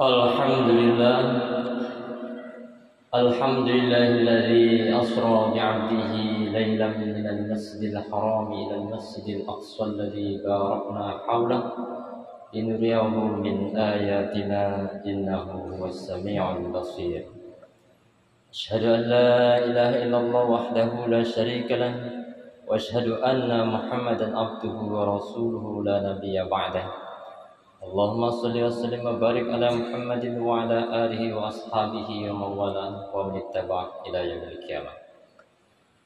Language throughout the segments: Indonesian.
Alhamdulillah Alhamdulillahilladzi asra bi'abdihi laylan minal masjidil haram ilal masjidil aqsa alladzi barakna hawlahu linuriyahu min ayatina innahu huwas sami'ul basir. Asyhadu an la ilaha illallah wahdahu la syarika lah wa asyhadu anna Muhammadan abduhu wa rasuluhu la nabiyya ba'dah. Allahumma salli wa sallim wa barik ala Muhammadin wa ala alihi wa ashabihi wa mawalah wa man ittaba'a ila yaumil qiyamah.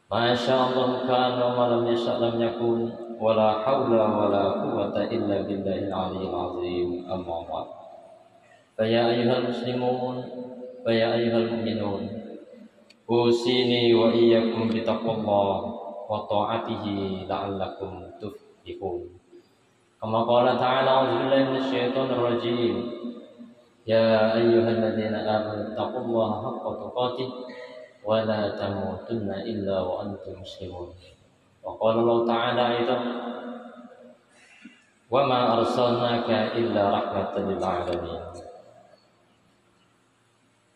Ma sya'allahu kana wa ma lam yasha' lam yakun wa la haula wa la quwwata illa billahil aliyyil azim. Amma ba'd. Fa ya ayyuhal muslimun wa ya ayyuhal mu'minun, usini wa iyyakum bi taqwallah wa ta'atihi la'allakum tuflihun. Kama qala ta'ala a'udzu billahi minasyaitonir rajim. Ya ayyuhalladzina amanu taqullaha haqqa tuqatih wa la tamutunna illa wa antum muslimun. Wa qala Allah ta'ala aidan wa ma arsalnaka illa rahmatan lil alamin.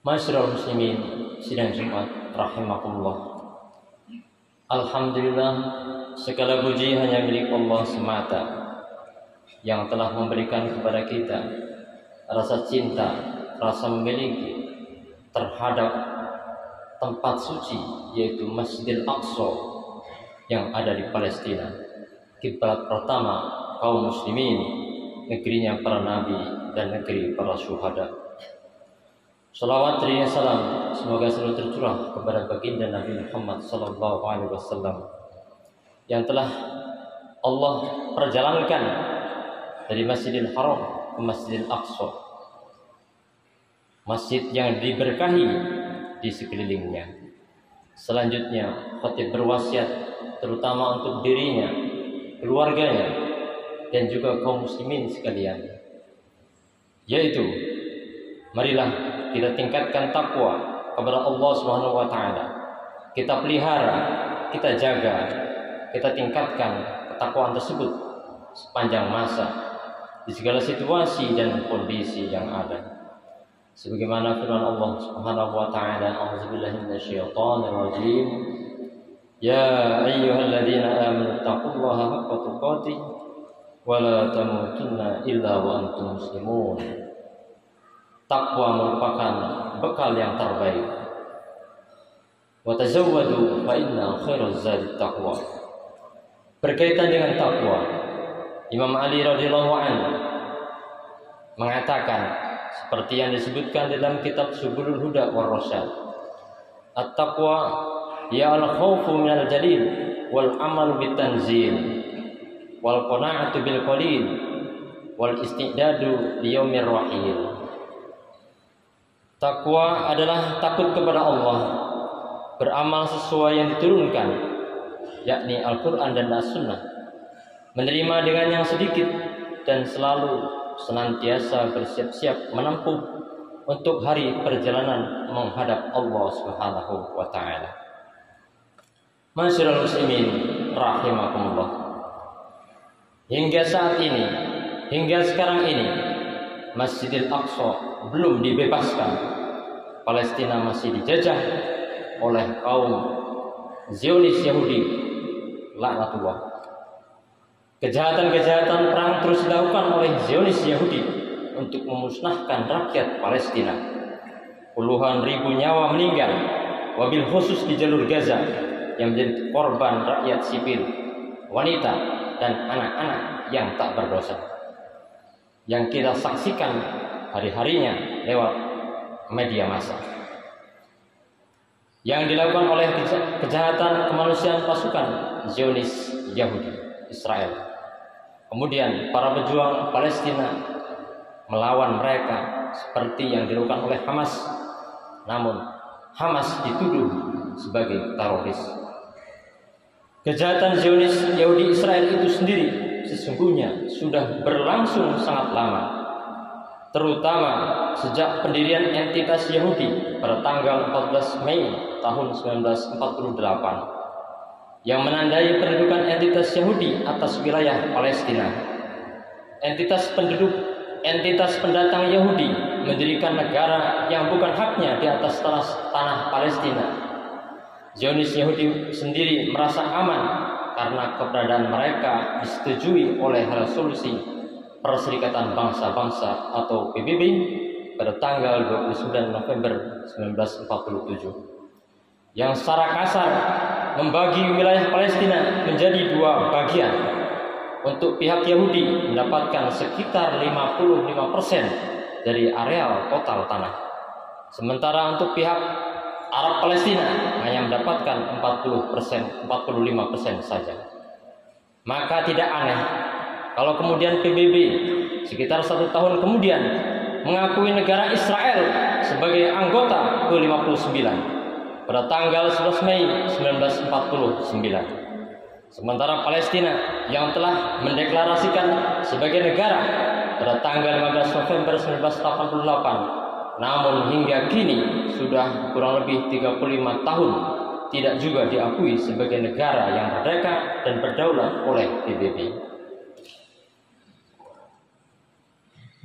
Masyarul muslimin sidang Jumat rahimakumullah. Alhamdulillah, segala puji hanya milik Allah semata yang telah memberikan kepada kita rasa cinta, rasa memiliki terhadap tempat suci, yaitu Masjidil Aqsa yang ada di Palestina, kiblat pertama kaum muslimin, negerinya para nabi dan negeri para syuhada. Salawat dan salam semoga selalu tercurah kepada baginda Nabi Muhammad SAW yang telah Allah perjalankan dari Masjidil Haram ke Masjidil Aqsa, masjid yang diberkahi di sekelilingnya. Selanjutnya khatib berwasiat terutama untuk dirinya, keluarganya, dan juga kaum muslimin sekalian, yaitu marilah kita tingkatkan takwa kepada Allah Subhanahu wa taala. Kita pelihara, kita jaga, kita tingkatkan ketakwaan tersebut sepanjang masa di segala situasi dan kondisi yang ada. Sebagaimana firman Allah Subhanahu wa taala, a'udzubillahi minasyaitonir rajim. Ya ayyuhalladzina amanu taqullaha haqqa tuqatih wa la tamutunna illa wa antum muslimun. Takwa merupakan bekal yang terbaik. Wa tazawwadu fa inna khairaz zadi taqwa. Berkaitan dengan takwa, Imam Ali radhiyallahu anhu mengatakan seperti yang disebutkan dalam kitab Subulul Huda war Rasyad, at-taqwa ya al-khawfu minal jalil wal amalu bitanzil wal qana'atu bil qalil wal istidadu liyaumir rahil. Takwa adalah takut kepada Allah, beramal sesuai yang diturunkan, yakni Al-Quran dan As-Sunnah, menerima dengan yang sedikit dan selalu senantiasa bersiap-siap menempuh untuk hari perjalanan menghadap Allah Subhanahu wa taala. Masyarul muslimin rahimakumullah. Hingga saat ini, hingga sekarang ini, Masjidil Aqsa belum dibebaskan. Palestina masih dijajah oleh kaum Zionis Yahudi, laknatullah. Kejahatan-kejahatan perang terus dilakukan oleh Zionis Yahudi untuk memusnahkan rakyat Palestina. Puluhan ribu nyawa meninggal, wabil khusus di jalur Gaza, yang menjadi korban rakyat sipil, wanita, dan anak-anak yang tak berdosa, yang kita saksikan hari-harinya lewat media massa. Yang dilakukan oleh kejahatan kemanusiaan pasukan Zionis Yahudi Israel. Kemudian para pejuang Palestina melawan mereka seperti yang dilakukan oleh Hamas. Namun Hamas dituduh sebagai teroris. Kejahatan Zionis Yahudi Israel itu sendiri sesungguhnya sudah berlangsung sangat lama, terutama sejak pendirian entitas Yahudi pada tanggal 14 Mei tahun 1948 yang menandai pendudukan entitas Yahudi atas wilayah Palestina. Entitas penduduk entitas pendatang Yahudi mendirikan negara yang bukan haknya di atas tanah Palestina. Zionis Yahudi sendiri merasa aman karena keberadaan mereka disetujui oleh resolusi Perserikatan Bangsa-Bangsa atau PBB pada tanggal 29 November 1947 yang secara kasar membagi wilayah Palestina menjadi dua bagian. Untuk pihak Yahudi mendapatkan sekitar 55% dari areal total tanah. Sementara untuk pihak Arab Palestina hanya mendapatkan 45% saja. Maka tidak aneh kalau kemudian PBB sekitar 1 tahun kemudian mengakui negara Israel sebagai anggota ke-59 pada tanggal 11 Mei 1949. Sementara Palestina yang telah mendeklarasikan sebagai negara pada tanggal 15 November 1988, namun hingga kini sudah kurang lebih 35 tahun tidak juga diakui sebagai negara yang merdeka dan berdaulat oleh PBB.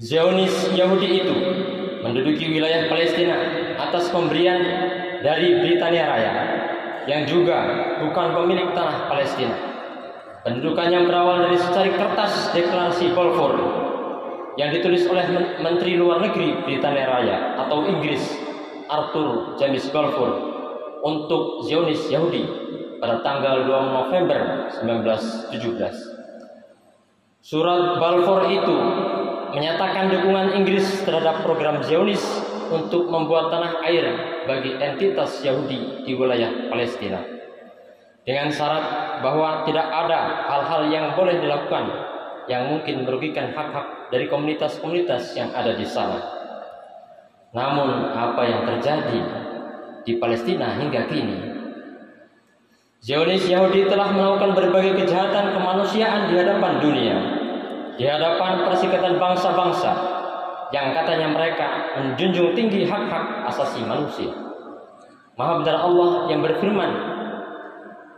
Zionis Yahudi itu menduduki wilayah Palestina atas pemberian dari Britania Raya yang juga bukan pemilik tanah Palestina. Pendudukannya berawal dari secari kertas deklarasi Balfour yang ditulis oleh Menteri Luar Negeri Britania Raya atau Inggris Arthur James Balfour untuk Zionis Yahudi pada tanggal 2 November 1917. Surat Balfour itu menyatakan dukungan Inggris terhadap program Zionis untuk membuat tanah air bagi entitas Yahudi di wilayah Palestina dengan syarat bahwa tidak ada hal-hal yang boleh dilakukan yang mungkin merugikan hak-hak dari komunitas-komunitas yang ada di sana. Namun apa yang terjadi di Palestina hingga kini? Zionis Yahudi telah melakukan berbagai kejahatan kemanusiaan di hadapan dunia, di hadapan Perserikatan Bangsa-Bangsa yang katanya mereka menjunjung tinggi hak-hak asasi manusia. Maha benar Allah yang berfirman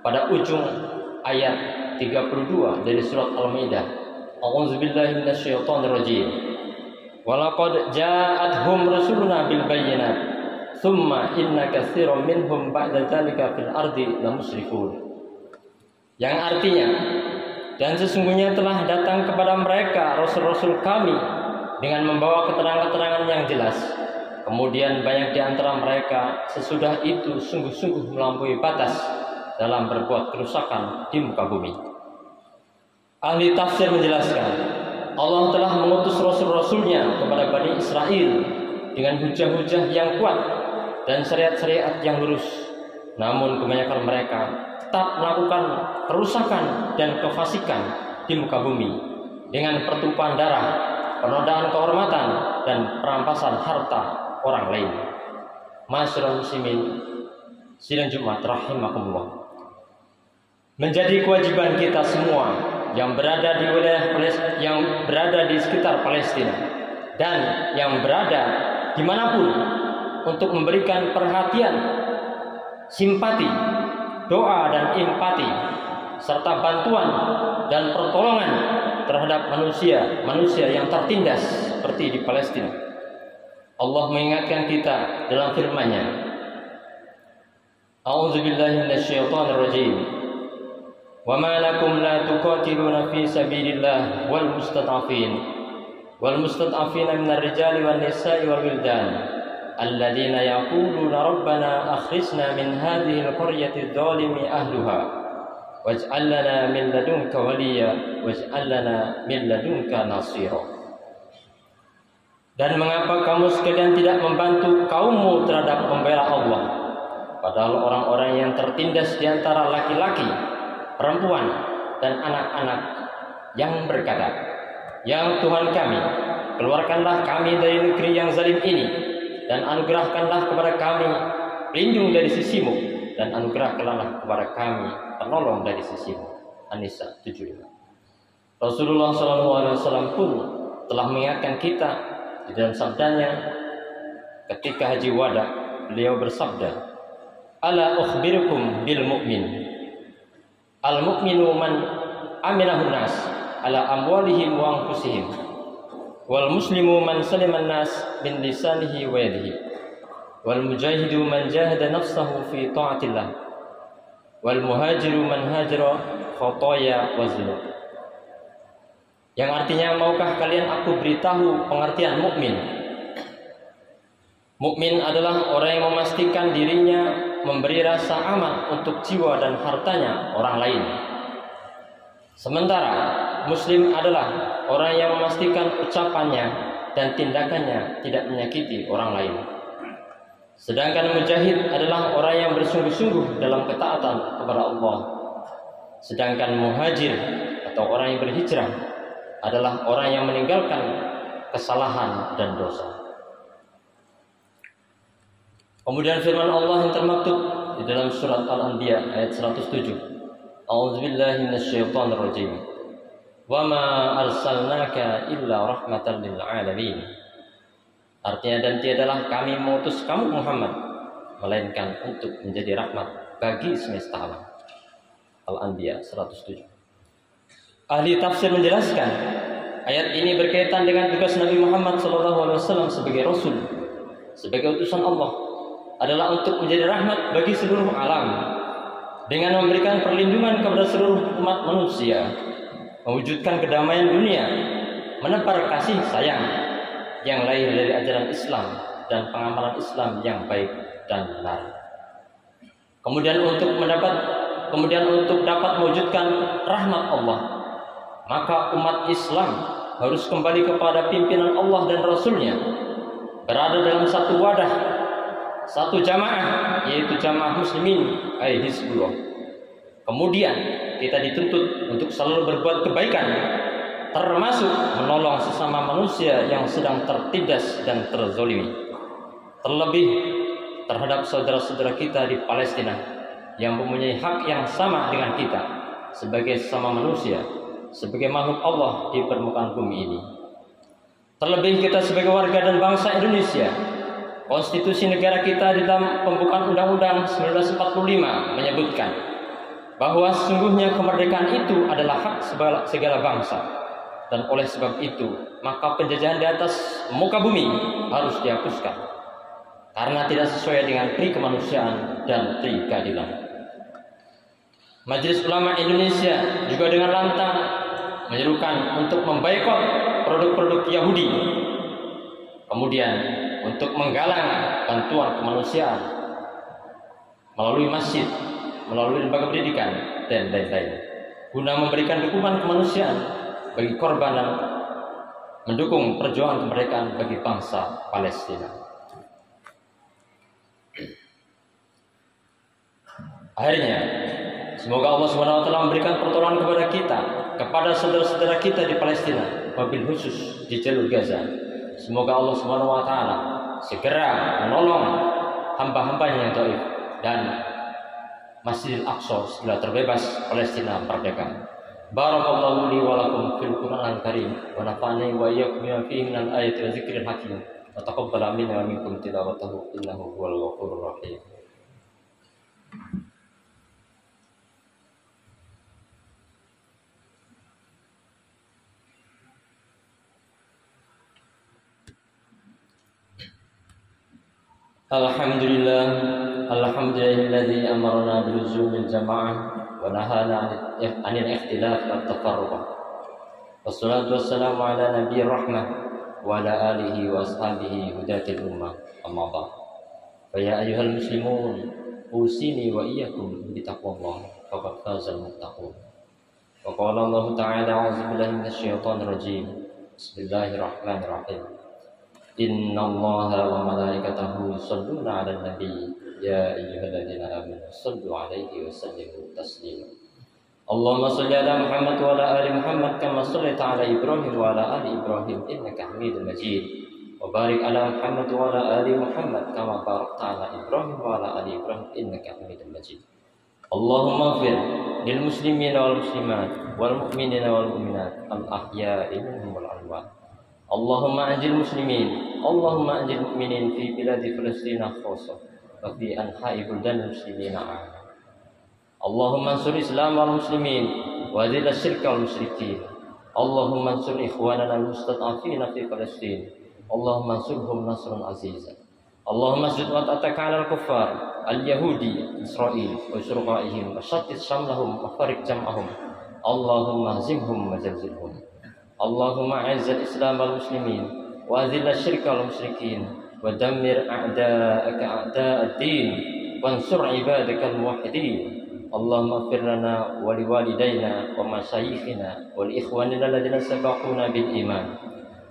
pada ujung ayat 32 dari surat Al-Maidah, A'udzubillahi minasyaitonirrajim. Walaqad ja'athum rasuluna bil bayyinat, tsumma inna katsiran minhum ba'da dzalika fil ardi lamusrifun. Yang artinya, dan sesungguhnya telah datang kepada mereka rasul-rasul kami dengan membawa keterangan-keterangan yang jelas. Kemudian banyak di antara mereka sesudah itu sungguh-sungguh melampaui batas dalam berbuat kerusakan di muka bumi. Ahli tafsir menjelaskan, Allah telah mengutus rasul-rasulnya kepada Bani Israel dengan hujah-hujah yang kuat dan syariat-syariat yang lurus. Namun kebanyakan mereka tetap melakukan kerusakan dan kefasikan di muka bumi dengan pertumpahan darah, penodaan kehormatan, dan perampasan harta orang lain. Masyarul muslimin sidang Jumat rahimakumullah. Menjadi kewajiban kita semua yang berada di wilayah Palestina, yang berada di sekitar Palestina dan yang berada dimanapun untuk memberikan perhatian, simpati, doa dan empati serta bantuan dan pertolongan terhadap manusia yang tertindas seperti di Palestina. Allah mengingatkan kita dalam firman-Nya, A'udzubillahi minasyaitonirrajim. Wa ma lakum la tuqatiluna fi sabilillah wal mustad'afina minar rijali wan nisa'i wal wildan alladzina yaquluna rabbana akhrijna min hadhihi al-qaryati adh-dhalimi ahluha waj'al lana min ladunka waliya waj'al lana min ladunka nasira. Dan mengapa kamu sekalian tidak membantu kaummu terhadap membela Allah, padahal orang-orang yang tertindas di antara laki-laki, perempuan, dan anak-anak yang berkata, Ya Tuhan kami, keluarkanlah kami dari negeri yang zalim ini, dan anugerahkanlah kepada kami pelindung dari sisimu, dan anugerahkanlah kepada kami penolong dari sisimu. An-Nisa 75. Rasulullah SAW pun telah mengingatkan kita di dalam sabdanya ketika haji wada. Beliau bersabda, Ala ukhbirukum bil mu'min, al mu'minu man aminahun nas ala amwalihim wa anfusihim Wal muslimu man salima an-nas min lisanihi wa yadihi. Wal mujahidu man jahada nafsahu fi ta'atillah. Wal muhajiru man hajara khataya wa dzunub. Yang artinya, maukah kalian aku beritahu pengertian mukmin? Mukmin adalah orang yang memastikan dirinya memberi rasa aman untuk jiwa dan hartanya orang lain. Sementara muslim adalah orang yang memastikan ucapannya dan tindakannya tidak menyakiti orang lain. Sedangkan mujahid adalah orang yang bersungguh-sungguh dalam ketaatan kepada Allah. Sedangkan muhajir atau orang yang berhijrah adalah orang yang meninggalkan kesalahan dan dosa. Kemudian firman Allah yang termaktub di dalam surat Al-Anbiya ayat 107. A'udzubillahi minasyaitonir rajim. Wa ma arsalnaka illa rahmatan lil alamin. Artinya, dan tiadalah kami mengutus kamu Muhammad melainkan untuk menjadi rahmat bagi semesta alam. Al-Anbiya 107. Ahli tafsir menjelaskan ayat ini berkaitan dengan tugas Nabi Muhammad SAW sebagai Rasul, sebagai utusan Allah, adalah untuk menjadi rahmat bagi seluruh alam dengan memberikan perlindungan kepada seluruh umat manusia, mewujudkan kedamaian dunia, menebar kasih sayang yang lahir dari ajaran Islam dan pengamalan Islam yang baik dan benar. Kemudian untuk dapat mewujudkan rahmat Allah, maka umat Islam harus kembali kepada pimpinan Allah dan Rasulnya, berada dalam satu wadah, satu jamaah, yaitu jamaah muslimin, Hizbullah. Kemudian kita dituntut untuk selalu berbuat kebaikan, termasuk menolong sesama manusia yang sedang tertindas dan terzolimi, terlebih terhadap saudara-saudara kita di Palestina yang mempunyai hak yang sama dengan kita sebagai sesama manusia, sebagai makhluk Allah di permukaan bumi ini. Terlebih kita sebagai warga dan bangsa Indonesia, konstitusi negara kita di dalam pembukaan Undang-Undang 1945 menyebutkan bahwa sesungguhnya kemerdekaan itu adalah hak segala bangsa, dan oleh sebab itu maka penjajahan di atas muka bumi harus dihapuskan karena tidak sesuai dengan pri kemanusiaan dan pri keadilan. Majelis Ulama Indonesia juga dengan lantang menyerukan untuk memboikot produk-produk Yahudi, kemudian untuk menggalang bantuan kemanusiaan melalui masjid, melalui lembaga pendidikan, dan lain-lain, guna memberikan dukungan kemanusiaan bagi korban dan mendukung perjuangan kemerdekaan bagi bangsa Palestina. Akhirnya, semoga Allah SWT memberikan pertolongan kepada kita, kepada saudara-saudara kita di Palestina, wabil khusus di jalur Gaza. Semoga Allah SWT segera menolong hamba-hambanya yang dhaif dan Masjidil Aqsa segera terbebas, Palestina merdeka. Barakallahu li wa lakum fil Qur'anil Karim wa nafa'ani wa iyyakum bima fihi minal ayati wa dzikril hakim wa taqabbal minna wa minkum tilawatahu innahu huwal ghafurur rahim. Alhamdulillahilladzi amarna biluzumil jamaah wa nahana 'anil ikhtilaf wat tafarruq. Wassalatu wassalamu ala nabiyir rahmah wa ala alihi wa ashabihi hudatil ummah. Amma ba'd. Fa ya ayyuhal muslimun, usini wa iyyakum bi taqwallah faqad fazal muttaqun. Wa qala Allah ta'ala a'udzu billahi minasyaitonir rajim. Bismillahirrahmanirrahim. Inna Allaha wa malaikatahu yusholluna 'alan nabi ya ayyuhalladzina amanu shallu 'alaihi wa sallimu taslima. Allahumma shalli 'ala Muhammad wa 'ala ali Muhammad kama shallaita 'ala Ibrahim wa 'ala ali Ibrahim innaka Hamidum Majid. Wa barik 'ala Muhammad wa 'ala ali Muhammad kama barakta 'ala Ibrahim wa 'ala ali Ibrahim innaka Hamidum Majid. Allahumma ighfir lil muslimina wal muslimat wal mu'minina wal mu'minat al ahya'i minhum wal amwat. Allahumma anjil muslimin, Allahumma anjil mu'minin fi biladi Palestina khususah wa fi anha'i buldan muslimin a'am. Allahumma ansur Islam wal muslimin wa dhil asyirka wal musyrikin. اللهم انصر إخواننا المستضعفين في فلسطين اللهم انصرهم نصرا عزيزا اللهم اشدد وطأتك على الكفار اليهودي إسرائيل وشركائهم وشتت شملهم وفرق جمعهم اللهم اهزمهم وزلزلهم اللهم أعز الإسلام والمسلمين وأذل الشرك والمشركين ودمر أعداءك أعداء الدين وانصر عبادك الموحدين اللهم اغفر لنا ولوالدينا ومشايخنا ولإخواننا الذين سبقونا بالإيمان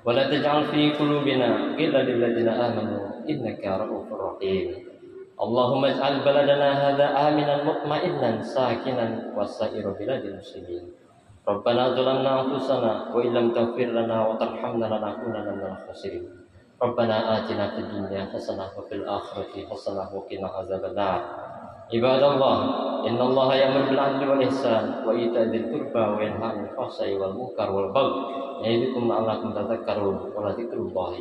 ولا تجعل في قلوبنا غلا للذين آمنوا إنك رؤوف رحيم اللهم اجعل بلدنا هذا آمنا مطمئنا ساكنا وسائر بلاد المسلمين ربنا ظلمنا أنفسنا وإن لم تغفر لنا وترحمنا لنكونن من الخاسرين ربنا آتنا في الدنيا حسنة وفي الآخرة حسنة وقنا عذاب النار عباد الله إن الله يأمر بالعدل والإحسان وإيتاء ذي القربى وينهى عن الفحشاء والمنكر والبغي يعظكم لعلكم تذكرون ولذكر الله